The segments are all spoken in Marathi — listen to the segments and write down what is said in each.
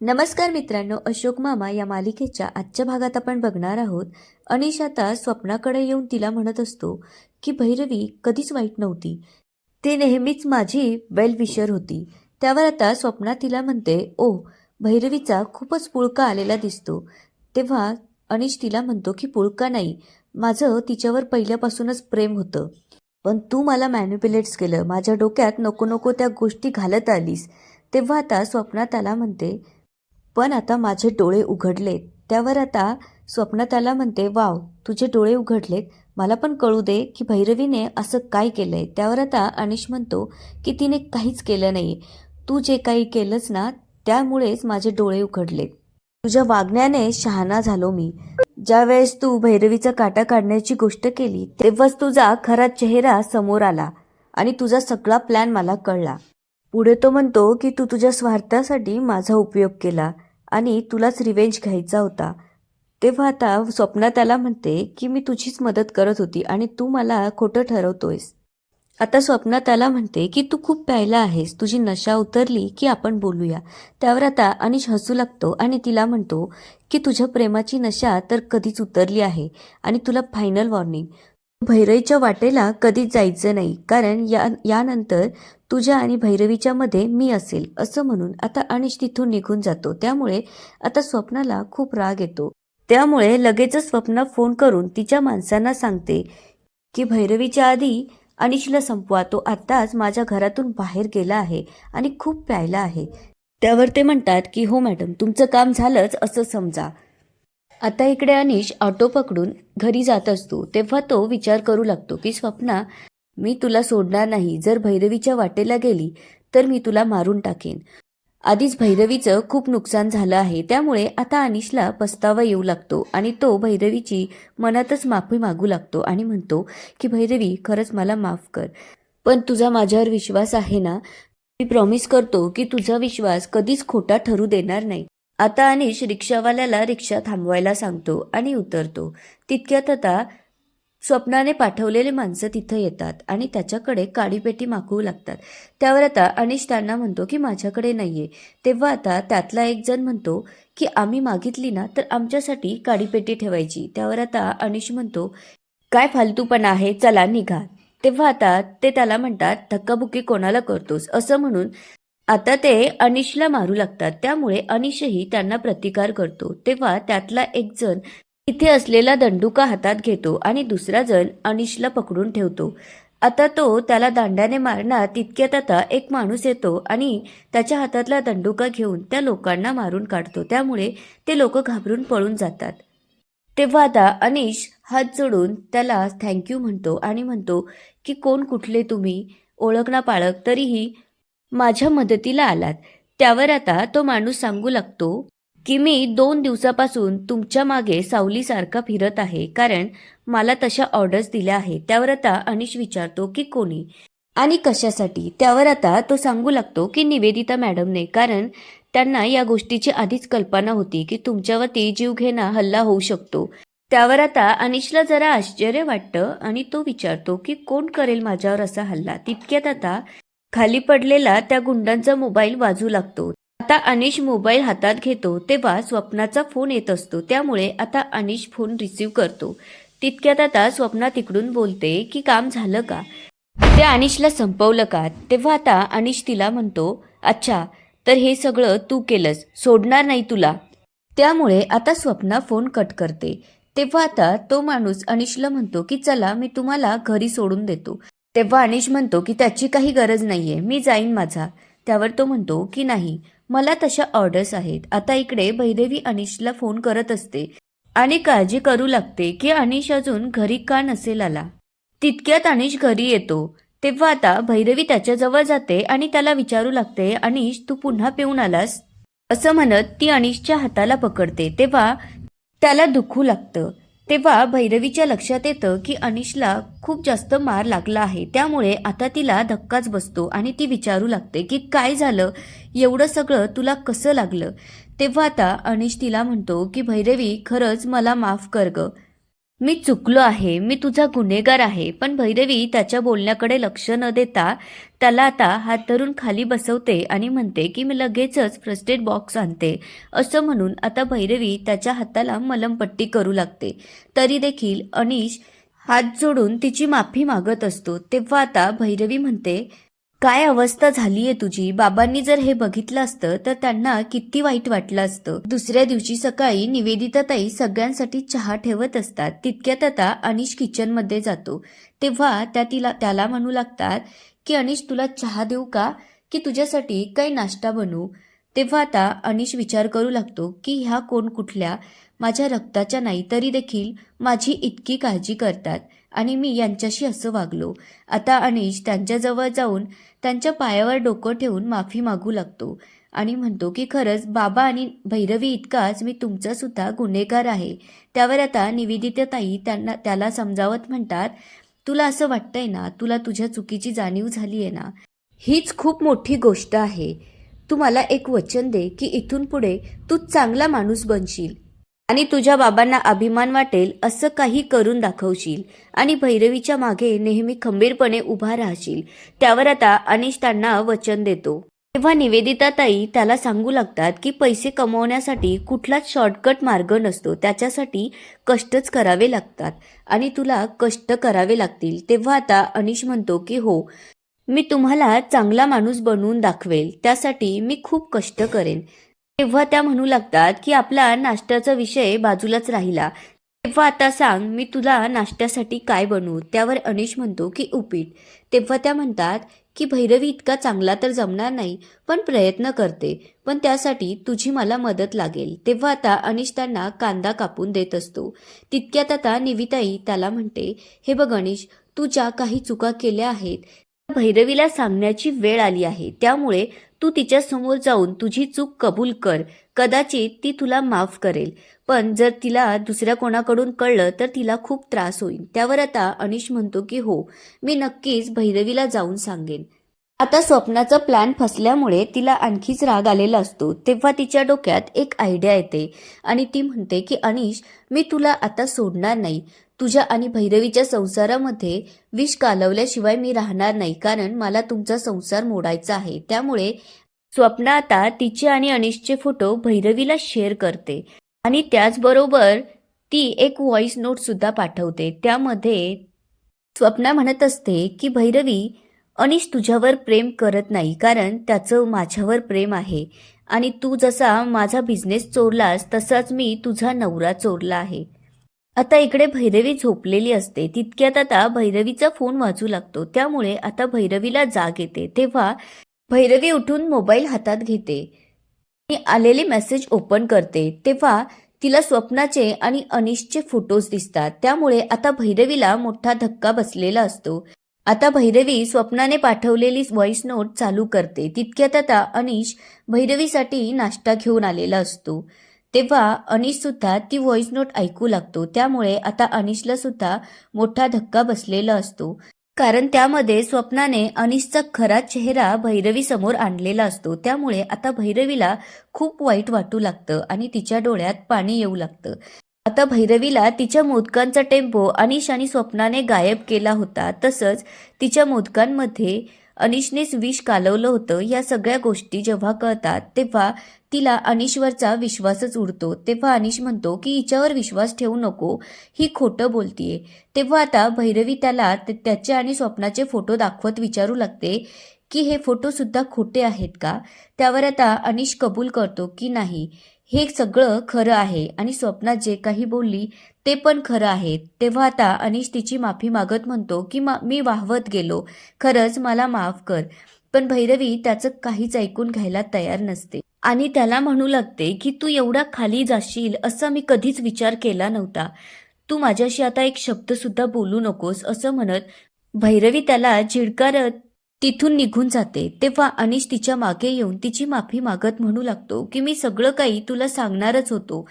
नमस्कार मित्रांनो, अशोक मामा या मालिकेच्या आजच्या भागात आपण बघणार आहोत. अनिश आता स्वप्नाकडे येऊन तिला म्हणत असतो की भैरवी कधीच वाईट नव्हती, ती नेहमीच माझी वेल विशर होती. त्यावर आता स्वप्ना तिला म्हणते, ओ भैरवीचा खूपच पुळका आलेला दिसतो. तेव्हा अनिश तिला म्हणतो की पुळका नाही, माझं तिच्यावर पहिल्यापासूनच प्रेम होतं, पण तू मला मॅन्युप्युलेट्स केलं, माझ्या डोक्यात नको नको त्या गोष्टी घालत आलीस. तेव्हा आता स्वप्ना त्याला म्हणते, पण आता माझे डोळे उघडलेत. त्यावर आता स्वप्ना त्याला म्हणते, वाव तुझे डोळे उघडलेत, मला पण कळू दे की भैरवीने असं काय केलंय. त्यावर आता अनिश म्हणतो की तिने काहीच केलं नाही, तू जे काही केलंस ना त्यामुळेच माझे डोळे उघडलेत. तुझ्या वागण्याने शहाणा झालो मी. ज्या वेळेस तू भैरवीचा काटा काढण्याची गोष्ट केली तेव्हाच तुझा खरा चेहरा समोर आला आणि तुझा सगळा प्लॅन मला कळला. पुढे तो म्हणतो की तू तुझ्या स्वार्थासाठी माझा उपयोग केला आणि तुलाच रिवेंज घ्यायचा होता. तेव्हा आता स्वप्ना त्याला म्हणते की मी तुझीच मदत करत होती आणि तू मला खोटं ठरवतोयस. आता स्वप्ना त्याला म्हणते की तू खूप प्यायला आहेस, तुझी नशा उतरली की आपण बोलूया. त्यावर आता अनिश हसू लागतो आणि तिला म्हणतो की तुझ्या प्रेमाची नशा तर कधीच उतरली आहे आणि तुला फायनल वॉर्निंग, भैरवीच्या वाटेला कधीच जायचं नाही, कारण यानंतर तुझ्या आणि भैरवीच्या मध्ये मी असेल. असं म्हणून आता अनिश तिथून निघून जातो. त्यामुळे आता स्वप्नाला खूप राग येतो. त्यामुळे लगेचच स्वप्ना फोन करून तिच्या माणसांना सांगते की भैरवीच्या आधी अनिशला संपवा, तो आत्ताच माझ्या घरातून बाहेर गेला आहे आणि खूप प्यायला आहे. त्यावर ते म्हणतात की हो मॅडम, तुमचं काम झालंच असं समजा. आता इकडे अनिश ऑटो पकडून घरी जात असतो. तेव्हा तो विचार करू लागतो की स्वप्ना, मी तुला सोडणार नाही. जर भैरवीच्या वाटेला गेली तर मी तुला मारून टाकेन. आधीच भैरवीचं खूप नुकसान झालं आहे, त्यामुळे आता अनिशला पस्तावा येऊ लागतो आणि तो भैरवीची मनातच माफी मागू लागतो आणि म्हणतो की भैरवी, खरंच मला माफ कर, पण तुझा माझ्यावर विश्वास आहे ना? मी प्रॉमिस करतो की तुझा विश्वास कधीच खोटा ठरू देणार नाही. आता अनिश रिक्षावाल्याला रिक्षा थांबवायला सांगतो आणि उतरतो. तितक्यात आता स्वप्नाने पाठवलेले माणसं तिथं येतात आणि त्याच्याकडे काडीपेटी मागवू लागतात. त्यावर आता अनिश त्यांना म्हणतो की माझ्याकडे नाहीये. तेव्हा आता त्यातला एक जण म्हणतो की आम्ही मागितली ना तर आमच्यासाठी काडीपेटी ठेवायची. त्यावर आता अनिश म्हणतो, काय फालतूपणा आहे, चला निघा. तेव्हा आता ते त्याला म्हणतात, धक्काबुक्की कोणाला करतोस, असं म्हणून आता ते अनिशला मारू लागतात. त्यामुळे अनिशही त्यांना प्रतिकार करतो. तेव्हा त्यातला एक जण इथे असलेला दंडुका हातात घेतो आणि दुसरा जण अनिशला पकडून ठेवतो. आता तो त्याला दांड्याने मारणार तितक्यात आता एक माणूस येतो आणि त्याच्या हातातला दंडुका घेऊन त्या लोकांना मारून काढतो. त्यामुळे ते लोक घाबरून पळून जातात. तेव्हा आता अनिश हात जोडून त्याला थँक्यू म्हणतो आणि म्हणतो की कोण कुठले तुम्ही, ओळख ना पाळक, तरीही माझ्या मदतीला आलात. त्यावर आता तो माणूस सांगू लागतो की मी 2 दिवसापासून तुमच्या मागे सावलीसारखा फिरत आहे, कारण मला तशा ऑर्डर्स दिल्या आहेत. त्यावर आता अनिश विचारतो की कोणी आणि कशासाठी. त्यावर आता तो सांगू लागतो की निवेदिता मॅडमने, कारण त्यांना या गोष्टीची आधीच कल्पना होती की तुमच्यावरती जीवघेणा हल्ला होऊ शकतो. त्यावर आता अनिशला जरा आश्चर्य वाटतं आणि तो विचारतो की कोण करेल माझ्यावर असा हल्ला. तितक्यात आता खाली पडलेला त्या गुंडांचा मोबाईल वाजू लागतो. आता अनिश मोबाईल हातात घेतो तेव्हा स्वप्नाचा फोन येत असतो. त्यामुळे आता अनिश फोन रिसीव्ह करतो. तितक्यात आता स्वप्ना तिकडून बोलते की काम झालं का, ते अनिशला संपवलं का. तेव्हा आता अनिश तिला म्हणतो, अच्छा तर हे सगळं तू केलंस, सोडणार नाही तुला. त्यामुळे आता स्वप्ना फोन कट करते. तेव्हा आता तो माणूस अनिशला म्हणतो की चला मी तुम्हाला घरी सोडून देतो. तेव्हा अनिश म्हणतो की त्याची काही गरज नाहीये, मी जाईन माझा. त्यावर तो म्हणतो की नाही, मला तशा ऑर्डर्स आहेत. आता इकडे भैरवी अनिशला फोन करत असते आणि काळजी करू लागते की अनिश अजून घरी का नसेल आला. तितक्यात अनिश घरी येतो. तेव्हा आता भैरवी त्याच्याजवळ जाते आणि त्याला विचारू लागते, अनिश तू पुन्हा पिऊन आलास, असं म्हणत ती अनिशच्या हाताला पकडते. तेव्हा त्याला दुखू लागतं. तेव्हा भैरवीच्या लक्षात येतं की अनिशला खूप जास्त मार लागला आहे. त्यामुळे आता तिला धक्काच बसतो आणि ती विचारू लागते की काय झालं, एवढं सगळं तुला कसं लागलं. तेव्हा आता अनिश तिला म्हणतो की भैरवी, खरंच मला माफ कर ग, मी चुकलो आहे, मी तुझा गुन्हेगार आहे. पण भैरवी त्याच्या बोलण्याकडे लक्ष न देता त्याला आता हात धरून खाली बसवते आणि म्हणते की मी लगेचच फर्स्ट एड बॉक्स आणते. असं म्हणून आता भैरवी त्याच्या हाताला मलमपट्टी करू लागते. तरी देखील अनिश हात जोडून तिची माफी मागत असतो. तेव्हा आता भैरवी म्हणते, काय अवस्था झालीये तुझी. बाबांनी जर हे बघितलं असतं तर त्यांना किती वाईट वाटलं असतं. दुसऱ्या दिवशी सकाळी निवेदिताताई सगळ्यांसाठी चहा ठेवत असतात. तितक्यात आता अनिश किचनमध्ये जातो. तेव्हा त्याला म्हणू लागतात की अनिश, तुला चहा देऊ का, की तुझ्यासाठी काही नाश्ता बनवू. तेव्हा आता अनिश विचार करू लागतो की ह्या कोण कुठल्या, माझ्या रक्ताच्या नाही, तरी देखील माझी इतकी काळजी करतात आणि मी यांच्याशी असं वागलो. आता अनिश त्यांच्याजवळ जाऊन त्यांच्या पायावर डोकं ठेवून माफी मागू लागतो आणि म्हणतो की खरंच बाबा आणि भैरवी इतकाच मी तुमचा सुद्धा गुन्हेगार आहे. त्यावर आता निवेदिताताई त्याला समजावत म्हणतात, तुला असं वाटतंय ना, तुला तुझ्या चुकीची जाणीव झाली आहे ना, हीच खूप मोठी गोष्ट आहे. तू मला एक वचन दे की इथून पुढे तू चांगला माणूस बनशील आणि तुझ्या बाबांना अभिमान वाटेल असं काही करून दाखवशील आणि भैरवीच्या मागे नेहमी खंबीरपणे उभा राहशील. त्यावर आता अनिश त्यांना वचन देतो. तेव्हा निवेदिताताई त्याला सांगू लागतात की पैसे कमवण्यासाठी कुठलाच शॉर्टकट मार्ग नसतो, त्याच्यासाठी कष्टच करावे लागतात आणि तुला कष्ट करावे लागतील. तेव्हा आता अनिश म्हणतो की हो, मी तुम्हाला चांगला माणूस बनवून दाखवेल, त्यासाठी मी खूप कष्ट करेन. तेव्हा त्या म्हणू लागतात की आपला नाश्त्याचा विषय बाजूलाच राहिला. तेव्हा आता सांग, मी तुला नाश्त्यासाठी काय बनवू. त्यावर अनिश म्हणतो की उपीट. तेव्हा त्या म्हणतात की भैरवी इतका चांगला तर जमणार नाही, पण प्रयत्न करते, पण त्यासाठी तुझी मला मदत लागेल. तेव्हा आता अनिश त्यांना कांदा कापून देत असतो. तितक्यात आता निविताई त्याला म्हणते, हे बघ अनिश, तू ज्या काही चुका केल्या आहेत भैरवीला सांगण्याची वेळ आली आहे. त्यामुळे तू तिच्या समोर जाऊन तुझी चूक कबूल कर. कदाचित ती तुला माफ करेल, पण जर तिला दुसऱ्या कोणाकडून कळलं तर तिला खूप त्रास होईल. त्यावर आता अनिश म्हणतो की हो, मी नक्कीच भैरवीला जाऊन सांगेन. आता स्वप्नाचा प्लॅन फसल्यामुळे तिला आणखीच राग आलेला असतो. तेव्हा तिच्या डोक्यात एक आयडिया येते आणि ती म्हणते की अनिश, मी तुला आता सोडणार नाही. तुझ्या आणि भैरवीच्या संसारामध्ये विष कालवल्याशिवाय मी राहणार नाही, कारण मला तुमचा संसार मोडायचा आहे. त्यामुळे स्वप्ना आता तिचे आणि अनिशचे फोटो भैरवीला शेअर करते आणि त्याचबरोबर ती एक व्हॉइस नोट सुद्धा पाठवते. त्यामध्ये स्वप्ना म्हणत असते की भैरवी, अनिश तुझ्यावर प्रेम करत नाही, कारण त्याचं माझ्यावर प्रेम आहे आणि तू जसा माझा बिझनेस चोरलास तसाच मी तुझा नवरा चोरला आहे. आता इकडे भैरवी झोपलेली असते. तितक्यात आता भैरवीचा फोन वाजू लागतो. त्यामुळे आता भैरवीला जाग येते. तेव्हा भैरवी उठून मोबाईल हातात घेते आणि आलेली मेसेज ओपन करते. तेव्हा तिला स्वप्नाचे आणि अनिशचे फोटोज दिसतात. त्यामुळे आता भैरवीला मोठा धक्का बसलेला असतो. आता भैरवी स्वप्नाने पाठवलेली व्हॉइस नोट चालू करते. तितक्यात आता अनिश भैरवीसाठी नाश्ता घेऊन आलेला असतो. तेव्हा अनिश सुद्धा ती व्हॉइस नोट ऐकू लागतो. त्यामुळे आता अनिशला सुद्धा मोठा धक्का बसलेला असतो, कारण त्यामध्ये स्वप्नाने अनिशचा खरा चेहरा भैरवी समोर आणलेला असतो. त्यामुळे आता भैरवीला खूप वाईट वाटू लागतं आणि तिच्या डोळ्यात पाणी येऊ लागतं. आता भैरवीला तिच्या मोदकांचा टेम्पो अनिश आणि स्वप्नाने गायब केला होता, तसंच तिच्या मोदकांमध्ये अनिशनेच विष कालवलं होतं, या सगळ्या गोष्टी जेव्हा कळतात तेव्हा तिला अनिशवरचा विश्वासच उडतो. तेव्हा अनिश म्हणतो की हिच्यावर विश्वास ठेवू नको, ही खोटं बोलतीये. तेव्हा आता भैरवी त्याला त्याचे आणि स्वप्नाचे फोटो दाखवत विचारू लागते की हे फोटो सुद्धा खोटे आहेत का. त्यावर आता अनिश कबूल करतो की नाही, हे सगळं खरं आहे आणि स्वप्ना जे काही बोलली ते पण खरं आहे. तेव्हा आता अनिश तिची माफी मागत म्हणतो की मी वाहवत गेलो, खरंच मला माफ कर. पण भैरवी त्याचं काहीच ऐकून घ्यायला तयार नसते आणि त्याला म्हणू लागते की तू एवढा खाली जाशील असा मी कधीच विचार केला नव्हता. तू माझ्याशी आता एक शब्द सुद्धा बोलू नकोस, असं म्हणत भैरवी त्याला झिडकारत तिथून निघून जाते. तेव्हा अनिश तिच्या मागे येऊन तिची माफी मागत म्हणू लागतो की मी सगळं काही तुला सांगणारच होतो,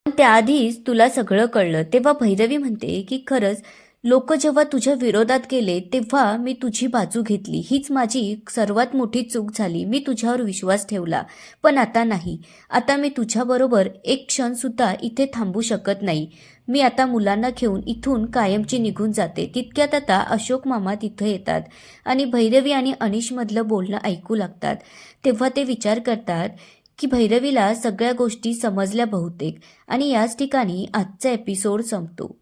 पण त्याआधीच तुला सगळं कळलं. तेव्हा भैरवी म्हणते की खरंच लोक जेव्हा तुझ्या विरोधात गेले तेव्हा मी तुझी बाजू घेतली. हीच माझी सर्वात मोठी चूक झाली. मी तुझ्यावर विश्वास ठेवला. पण आता नाही. आता मी तुझ्याबरोबर एक क्षणसुद्धा इथे थांबू शकत नाही. मी आता मुलांना घेऊन इथून कायमची निघून जाते. तितक्यात आता अशोक मामा तिथं येतात आणि भैरवी आणि अनिशमधलं बोलणं ऐकू लागतात. तेव्हा ते विचार करतात की भैरवीला सगळ्या गोष्टी समजल्या बहुतेक आणि याच ठिकाणी आजचा एपिसोड संपतो.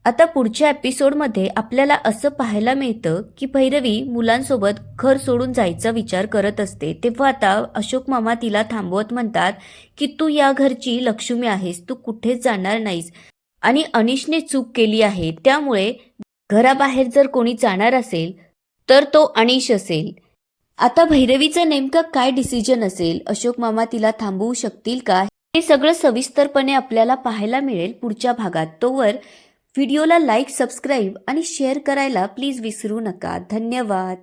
आता पुढच्या एपिसोडमध्ये आपल्याला असं पाहायला मिळतं की भैरवी मुलांसोबत घर सोडून जायचा विचार करत असते. तेव्हा आता अशोक मामा तिला थांबवत म्हणतात की तू या घरची लक्ष्मी आहेस, तू कुठेच जाणार नाहीस आणि अनिशने चूक केली आहे. त्यामुळे घराबाहेर जर कोणी जाणार असेल तर तो अनिश असेल. आता भैरवीचं नेमकं काय डिसिजन असेल, अशोक मामा तिला थांबवू शकतील का, हे सगळं सविस्तरपणे आपल्याला पाहायला मिळेल पुढच्या भागात. तोवर व्हिडिओला लाईक, सबस्क्राईब आणि शेअर करायला प्लीज विसरू नका. धन्यवाद.